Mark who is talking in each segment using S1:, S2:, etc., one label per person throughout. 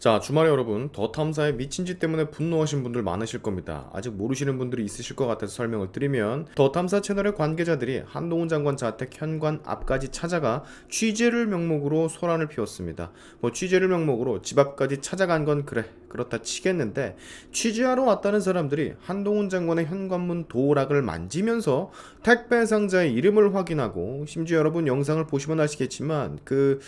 S1: 자, 주말에 여러분, 더 탐사의 미친 짓 때문에 분노하신 분들 많으실 겁니다. 아직 모르시는 분들이 있으실 것 같아서 설명을 드리면, 더 탐사 채널의 관계자들이 한동훈 장관 자택 현관 앞까지 찾아가 취재를 명목으로 소란을 피웠습니다. 취재를 명목으로 집 앞까지 찾아간 건 그래, 그렇다 치겠는데, 취재하러 왔다는 사람들이 한동훈 장관의 현관문 도어락을 만지면서 택배 상자의 이름을 확인하고, 심지어 여러분 영상을 보시면 아시겠지만 그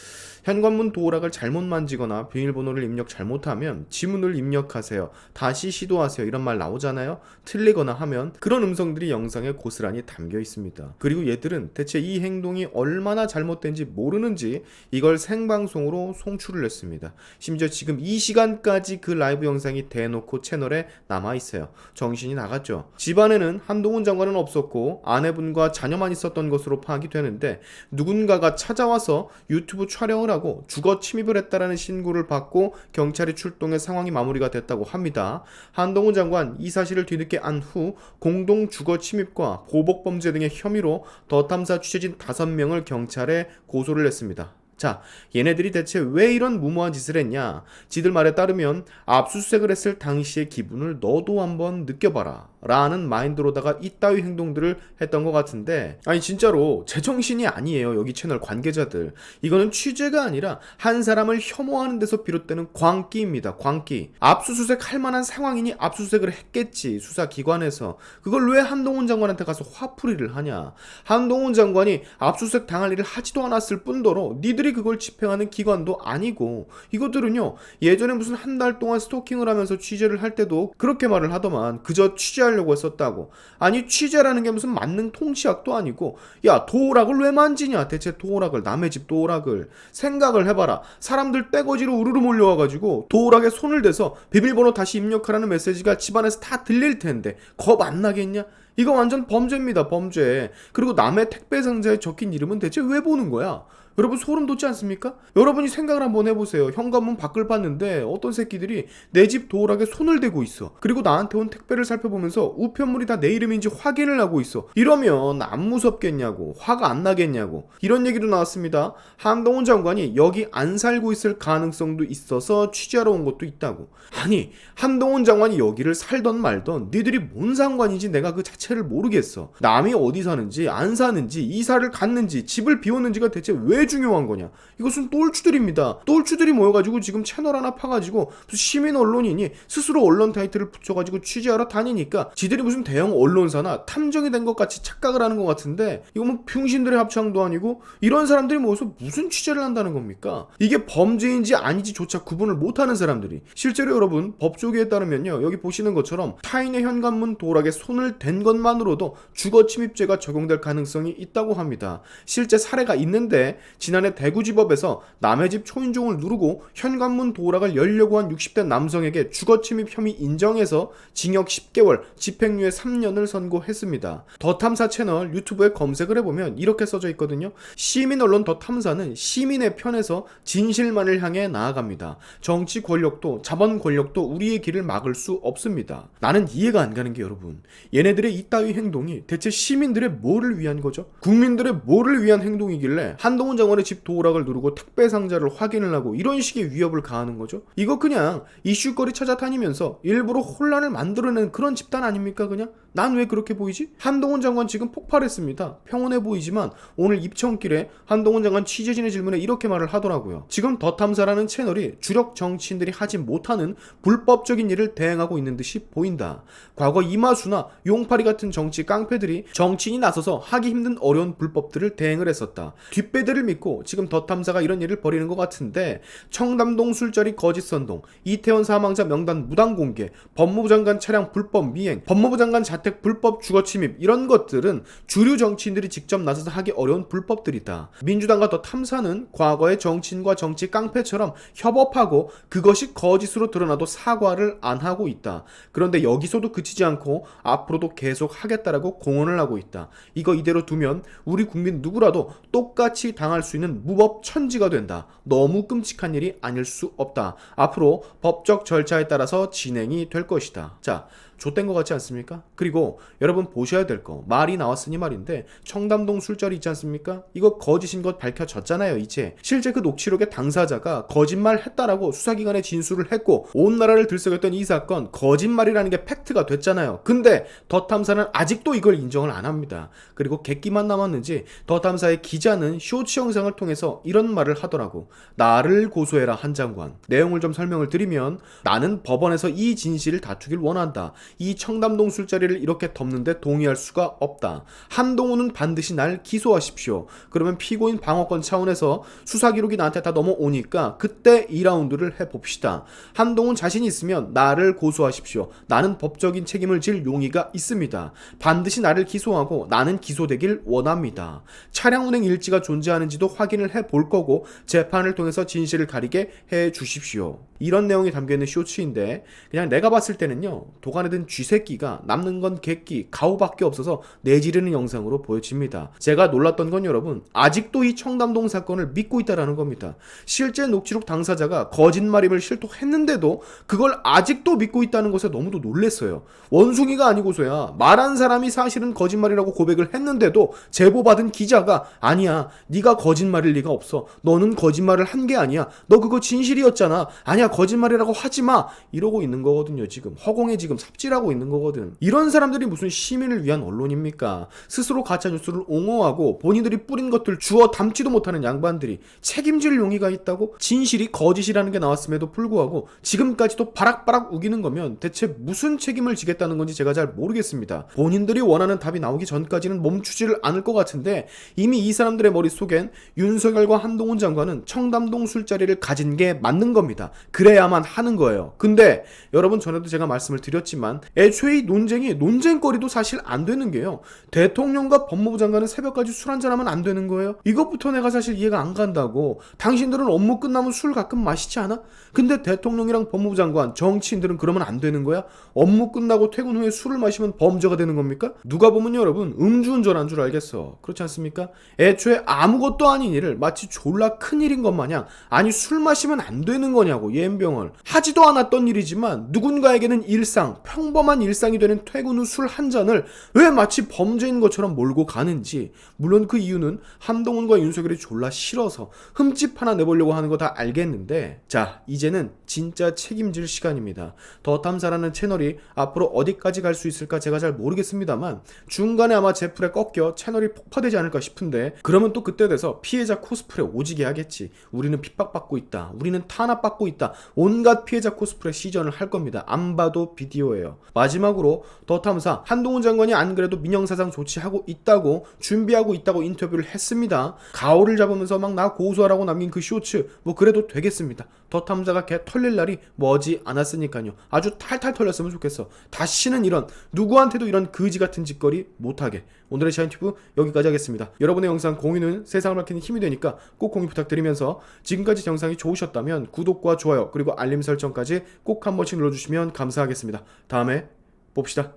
S1: 현관문 도어락을 잘못 만지거나 비밀번호를 입력 잘못하면 지문을 입력하세요, 다시 시도하세요, 이런 말 나오잖아요. 틀리거나 하면 그런 음성들이 영상에 고스란히 담겨 있습니다. 그리고 얘들은 대체 이 행동이 얼마나 잘못된지 모르는지 이걸 생방송으로 송출을 했습니다. 심지어 지금 이 시간까지 그 라이브 영상이 대놓고 채널에 남아있어요. 정신이 나갔죠. 집안에는 한동훈 장관은 없었고 아내분과 자녀만 있었던 것으로 파악이 되는데, 누군가가 찾아와서 유튜브 촬영을 하고 주거 침입을 했다라는 신고를 받고 경찰이 출동해 상황이 마무리가 됐다고 합니다. 한동훈 장관 이 사실을 뒤늦게 안 후 공동 주거 침입과 보복 범죄 등의 혐의로 더 탐사 취재진 5명을 경찰에 고소를 했습니다. 자, 얘네들이 대체 왜 이런 무모한 짓을 했냐? 지들 말에 따르면 압수수색을 했을 당시의 기분을 너도 한번 느껴봐라 라는 마인드로다가 이따위 행동들을 했던 것 같은데, 아니 진짜로 제정신이 아니에요. 여기 채널 관계자들, 이거는 취재가 아니라 한 사람을 혐오하는 데서 비롯되는 광기입니다. 광기. 압수수색 할 만한 상황이니 압수수색을 했겠지, 수사기관에서. 그걸 왜 한동훈 장관한테 가서 화풀이를 하냐? 한동훈 장관이 압수수색 당할 일을 하지도 않았을 뿐더러 니들이 그걸 집행하는 기관도 아니고, 이것들은요 예전에 무슨 한 달 동안 스토킹을 하면서 취재를 할 때도 그렇게 말을 하더만, 그저 취재하려고 했었다고. 아니 취재라는 게 무슨 만능 통치약도 아니고, 야 도어락을 왜 만지냐? 대체 도어락을, 남의 집 도어락을. 생각을 해봐라. 사람들 떼거지로 우르르 몰려와가지고 도어락에 손을 대서 비밀번호 다시 입력하라는 메시지가 집안에서 다 들릴 텐데 겁 안 나겠냐? 이거 완전 범죄입니다, 범죄. 그리고 남의 택배 상자에 적힌 이름은 대체 왜 보는 거야? 여러분 소름 돋지 않습니까? 여러분이 생각을 한번 해보세요. 현관문 밖을 봤는데 어떤 새끼들이 내 집 도어락에 손을 대고 있어. 그리고 나한테 온 택배를 살펴보면서 우편물이 다 내 이름인지 확인을 하고 있어. 이러면 안 무섭겠냐고, 화가 안 나겠냐고, 이런 얘기도 나왔습니다. 한동훈 장관이 여기 안 살고 있을 가능성도 있어서 취재하러 온 것도 있다고. 아니 한동훈 장관이 여기를 살던 말던 니들이 뭔 상관인지 내가 그 자체를 모르겠어. 남이 어디 사는지 안 사는지 이사를 갔는지 집을 비웠는지가 대체 왜 중요한 거냐? 이것은 똘추들입니다. 똘추들이 모여가지고 지금 채널 하나 파가지고 무슨 시민 언론이니 스스로 언론 타이틀을 붙여가지고 취재하러 다니니까 지들이 무슨 대형 언론사나 탐정이 된 것 같이 착각을 하는 것 같은데, 이거 뭐 병신들의 합창도 아니고 이런 사람들이 모여서 무슨 취재를 한다는 겁니까? 이게 범죄인지 아니지조차 구분을 못하는 사람들이. 실제로 여러분 법조계에 따르면요, 여기 보시는 것처럼 타인의 현관문 도어락에 손을 댄 것만으로도 주거 침입죄가 적용될 가능성이 있다고 합니다. 실제 사례가 있는데, 지난해 대구지법에서 남의 집 초인종을 누르고 현관문 도어락을 열려고 한 60대 남성에게 주거침입 혐의 인정해서 징역 10개월, 집행유예 3년을 선고했습니다. 더 탐사 채널 유튜브에 검색을 해보면 이렇게 써져 있거든요. 시민 언론 더 탐사는 시민의 편에서 진실만을 향해 나아갑니다. 정치 권력도 자본 권력도 우리의 길을 막을 수 없습니다. 나는 이해가 안 가는 게, 여러분, 얘네들의 이따위 행동이 대체 시민들의 뭐를 위한 거죠? 국민들의 뭐를 위한 행동이길래 한동훈 장관의 집 도어락을 누르고 택배 상자를 확인을 하고 이런 식의 위협을 가하는 거죠? 이거 그냥 이슈거리 찾아다니면서 일부러 혼란을 만들어내는 그런 집단 아닙니까? 그냥 난 왜 그렇게 보이지? 한동훈 장관 지금 폭발했습니다. 평온해 보이지만 오늘 입청길에 한동훈 장관 취재진의 질문에 이렇게 말을 하더라고요. 지금 더 탐사라는 채널이 주력 정치인들이 하지 못하는 불법적인 일을 대행하고 있는 듯이 보인다. 과거 이마수나 용파리 같은 정치 깡패들이 정치인이 나서서 하기 힘든 어려운 불법들을 대행을 했었다. 뒷배들을 믿고 지금 더 탐사가 이런 일을 벌이는 것 같은데, 청담동 술자리 거짓 선동, 이태원 사망자 명단 무단 공개, 법무부 장관 차량 불법 미행, 법무부 장관 자택 불법 주거 침입, 이런 것들은 주류 정치인들이 직접 나서서 하기 어려운 불법들이다. 민주당과 더 탐사는 과거의 정치인과 정치 깡패처럼 협업하고 그것이 거짓으로 드러나도 사과를 안 하고 있다. 그런데 여기서도 그치지 않고 앞으로도 계속 하겠다라고 공언을 하고 있다. 이거 이대로 두면 우리 국민 누구라도 똑같이 당할 수 있는 무법 천지가 된다. 너무 끔찍한 일이 아닐 수 없다. 앞으로 법적 절차에 따라서 진행이 될 것이다. 자, 좆된 것 같지 않습니까? 그리고 여러분 보셔야 될 거, 말이 나왔으니 말인데 청담동 술자리 있지 않습니까? 이거 거짓인 것 밝혀졌잖아요. 이제 실제 그 녹취록의 당사자가 거짓말했다라고 수사기관에 진술을 했고 온 나라를 들썩였던 이 사건 거짓말이라는 게 팩트가 됐잖아요. 근데 더 탐사는 아직도 이걸 인정을 안 합니다. 그리고 객기만 남았는지 더 탐사의 기자는 쇼츠 영상을 통해서 이런 말을 하더라고. 나를 고소해라 한 장관. 내용을 좀 설명을 드리면, 나는 법원에서 이 진실을 다투길 원한다. 이 청담동 술자리를 이렇게 덮는데 동의할 수가 없다. 한동훈은 반드시 날 기소하십시오. 그러면 피고인 방어권 차원에서 수사 기록이 나한테 다 넘어오니까 그때 2라운드를 해봅시다. 한동훈 자신 있으면 나를 고소하십시오. 나는 법적인 책임을 질 용의가 있습니다. 반드시 나를 기소하고 나는 기소되길 원합니다. 차량 운행 일지가 존재하는지도 확인을 해볼 거고 재판을 통해서 진실을 가리게 해 주십시오. 이런 내용이 담겨있는 쇼츠인데 그냥 내가 봤을 때는요, 도간에 든 쥐새끼가 남는 건 객기, 가오밖에 없어서 내지르는 영상으로 보여집니다. 제가 놀랐던 건 여러분, 아직도 이 청담동 사건을 믿고 있다라는 겁니다. 실제 녹취록 당사자가 거짓말임을 실토했는데도 그걸 아직도 믿고 있다는 것에 너무도 놀랬어요. 원숭이가 아니고서야 말한 사람이 사실은 거짓말이라고 고백을 했는데도 제보받은 기자가 아니야, 네가 거짓말일 리가 없어, 너는 거짓말을 한 게 아니야, 너 그거 진실이었잖아, 아니야 거짓말이라고 하지마, 이러고 있는 거거든요. 지금 허공에 지금 삽질하고 있는 거거든. 이런 사람들이 무슨 시민을 위한 언론입니까? 스스로 가짜뉴스를 옹호하고 본인들이 뿌린 것들 주워 담지도 못하는 양반들이 책임질 용의가 있다고? 진실이 거짓이라는 게 나왔음에도 불구하고 지금까지도 바락바락 우기는 거면 대체 무슨 책임을 지겠다는 건지 제가 잘 모르겠습니다. 본인들이 원하는 답이 나오기 전까지는 멈추지를 않을 것 같은데 이미 이 사람들의 머릿속엔 윤석열과 한동훈 장관은 청담동 술자리를 가진 게 맞는 겁니다. 그래야만 하는 거예요. 근데 여러분, 전에도 제가 말씀을 드렸지만 애초에 이 논쟁거리도 사실 안 되는 게요, 대통령과 법무부 장관은 새벽까지 술 한잔하면 안 되는 거예요. 이것부터 내가 사실 이해가 안 간다고. 당신들은 업무 끝나면 술 가끔 마시지 않아? 근데 대통령이랑 법무부 장관, 정치인들은 그러면 안 되는 거야? 업무 끝나고 퇴근 후에 술을 마시면 범죄가 되는 겁니까? 누가 보면 여러분 음주운전한 줄 알겠어. 그렇지 않습니까? 애초에 아무것도 아닌 일을 마치 졸라 큰일인 것 마냥, 아니 술 마시면 안 되는 거냐고, 옌병을. 하지도 않았던 일이지만 누군가에게는 일상, 평범한 일상이 되는 퇴근 후 술 한 잔을 왜 마치 범죄인 것처럼 몰고 가는지. 물론 그 이유는 한동훈과 윤석열이 졸라 싫어서 흠집 하나 내보려고 하는 거 다 알겠는데, 자, 이제는 진짜 책임질 시간입니다. 더 탐사라는 채널이 앞으로 어디까지 갈 수 있을까 제가 잘 모르겠습니다만 중간에 아마 제풀에 꺾여 채널이 폭파되지 않을까 싶은데, 그러면 또 그때 돼서 피해자 코스프레 오지게 하겠지. 우리는 핍박받고 있다, 우리는 탄압받고 있다, 온갖 피해자 코스프레 시전을 할 겁니다. 안 봐도 비디오예요. 마지막으로 더 탐사, 한동훈 장관이 안 그래도 민영사상 조치하고 있다고, 준비하고 있다고 인터뷰를 했습니다. 가오를 잡으면서 막 나 고소하라고 남긴 그 쇼츠, 뭐 그래도 되겠습니다. 더 탐사가 개 털릴 날이 머지 않았으니까요. 아주 탈탈 털렸으면 좋겠어. 다시는 이런, 누구한테도 이런 거지 같은 짓거리 못하게. 오늘의 샤인튜브 여기까지 하겠습니다. 여러분의 영상 공유는 세상을 밝히는 힘이 되니까 꼭 공유 부탁드리면서, 지금까지 영상이 좋으셨다면 구독과 좋아요 그리고 알림 설정까지 꼭 한 번씩 눌러주시면 감사하겠습니다. 다음에 봅시다.